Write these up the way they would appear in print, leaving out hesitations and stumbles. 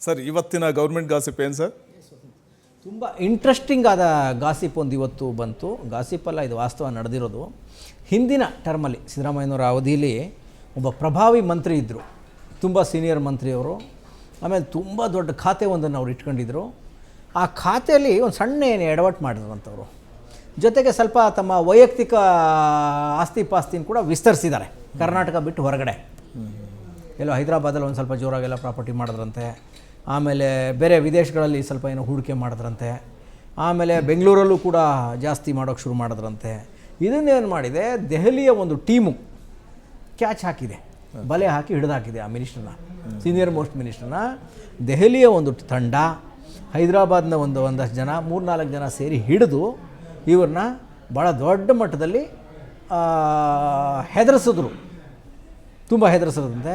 Sir, ಇವತ್ತಿನ government gossip ಏನು sir? ತುಂಬ ಇಂಟ್ರೆಸ್ಟಿಂಗ್ ಆದ ಗಾಸಿಪ್ ಒಂದು ಇವತ್ತು ಬಂತು. ಗಾಸಿಪ್ ಅಲ್ಲ, ಇದು ವಾಸ್ತವ ನಡೆದಿರೋದು. ಹಿಂದಿನ ಟರ್ಮಲ್ಲಿ ಸಿದ್ದರಾಮಯ್ಯನವರ ಅವಧಿಯಲ್ಲಿ ಒಬ್ಬ ಪ್ರಭಾವಿ ಮಂತ್ರಿ ಇದ್ದರು, ತುಂಬ ಸೀನಿಯರ್ ಮಂತ್ರಿಯವರು. ಆಮೇಲೆ ತುಂಬ ದೊಡ್ಡ ಖಾತೆ ಒಂದನ್ನು ಅವ್ರು ಇಟ್ಕೊಂಡಿದ್ರು. ಆ ಖಾತೆಯಲ್ಲಿ ಒಂದು ಸಣ್ಣ ಎಡವಟ್ಟು ಮಾಡಿದ್ರಂಥವ್ರು. ಜೊತೆಗೆ ಸ್ವಲ್ಪ ತಮ್ಮ ವೈಯಕ್ತಿಕ ಆಸ್ತಿ ಪಾಸ್ತಿನ ಕೂಡ ವಿಸ್ತರಿಸಿದ್ದಾರೆ, ಕರ್ನಾಟಕ ಬಿಟ್ಟು ಹೊರಗಡೆ. ಎಲ್ಲೋ ಹೈದರಾಬಾದಲ್ಲಿ ಒಂದು ಸ್ವಲ್ಪ ಜೋರಾಗೆಲ್ಲ ಪ್ರಾಪರ್ಟಿ ಮಾಡಿದ್ರಂತೆ. ಆಮೇಲೆ ಬೇರೆ ವಿದೇಶಗಳಲ್ಲಿ ಸ್ವಲ್ಪ ಏನೋ ಹೂಡಿಕೆ ಮಾಡಿದ್ರಂತೆ. ಆಮೇಲೆ ಬೆಂಗಳೂರಲ್ಲೂ ಕೂಡ ಜಾಸ್ತಿ ಮಾಡೋಕ್ಕೆ ಶುರು ಮಾಡಿದ್ರಂತೆ. ಇದನ್ನೇನು ಮಾಡಿದೆ, ದೆಹಲಿಯ ಒಂದು ಟೀಮು ಕ್ಯಾಚ್ ಹಾಕಿದೆ, ಬಲೆ ಹಾಕಿ ಹಿಡಿದಾಕಿದೆ ಆ ಮಿನಿಸ್ಟ್ರನ್ನ, ಸೀನಿಯರ್ ಮೋಸ್ಟ್ ಮಿನಿಸ್ಟ್ರನ್ನ. ದೆಹಲಿಯ ಒಂದು ತಂಡ ಹೈದರಾಬಾದ್ನ ಒಂದಷ್ಟು ಜನ, 3-4 ಜನ ಸೇರಿ ಹಿಡಿದು ಇವ್ರನ್ನ ಭಾಳ ದೊಡ್ಡ ಮಟ್ಟದಲ್ಲಿ ಹೆದರಿಸಿದ್ರು, ತುಂಬ ಹೆದರಿಸದಂತೆ.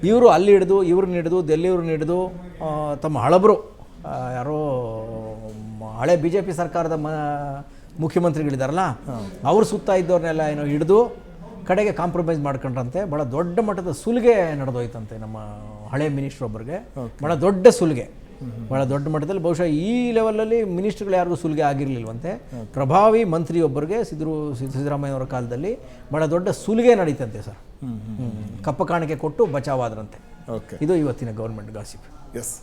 ಇವರು ಅಲ್ಲಿ ಹಿಡಿದು ಇವ್ರನ್ನ ಹಿಡಿದು ದೆಲ್ಲಿಯವ್ರನ್ನ ಹಿಡಿದು ತಮ್ಮ ಹಳಬರು ಯಾರೋ ಹಳೆ BJP ಸರ್ಕಾರದ ಮುಖ್ಯಮಂತ್ರಿಗಳಿದಾರಲ್ಲ ಅವ್ರ ಸುತ್ತ ಇದ್ದವ್ರನ್ನೆಲ್ಲ ಏನೋ ಹಿಡಿದು ಕಡೆಗೆ ಕಾಂಪ್ರಮೈಸ್ ಮಾಡ್ಕೊಂಡ್ರಂತೆ. ಭಾಳ ದೊಡ್ಡ ಮಟ್ಟದ ಸುಲಿಗೆ ನಡೆದೋಯ್ತಂತೆ ನಮ್ಮ ಹಳೆ ಮಿನಿಸ್ಟ್ರೊಬ್ಬರಿಗೆ, ಭಾಳ ದೊಡ್ಡ ಸುಲಿಗೆ, ಭಾಳ ದೊಡ್ಡ ಮಟ್ಟದಲ್ಲಿ. ಬಹುಶಃ ಈ ಲೆವೆಲಲ್ಲಿ ಮಿನಿಸ್ಟ್ರುಗಳು ಯಾರಿಗೂ ಸುಲಿಗೆ ಆಗಿರಲಿಲ್ವಂತೆ. ಪ್ರಭಾವಿ ಮಂತ್ರಿಯೊಬ್ಬರಿಗೆ ಸಿದ್ದರಾಮಯ್ಯವರ ಕಾಲದಲ್ಲಿ ಭಾಳ ದೊಡ್ಡ ಸುಲಿಗೆ ನಡೀತಂತೆ ಸರ್. ಕಪ್ಪ ಕಾಣಿಕೆ ಕೊಟ್ಟು ಬಚಾವಾದ್ರಂತೆ. ಇದು ಇವತ್ತಿನ ಗೌರ್ಮೆಂಟ್ ಗಾಸಿಪ್. ಎಸ್.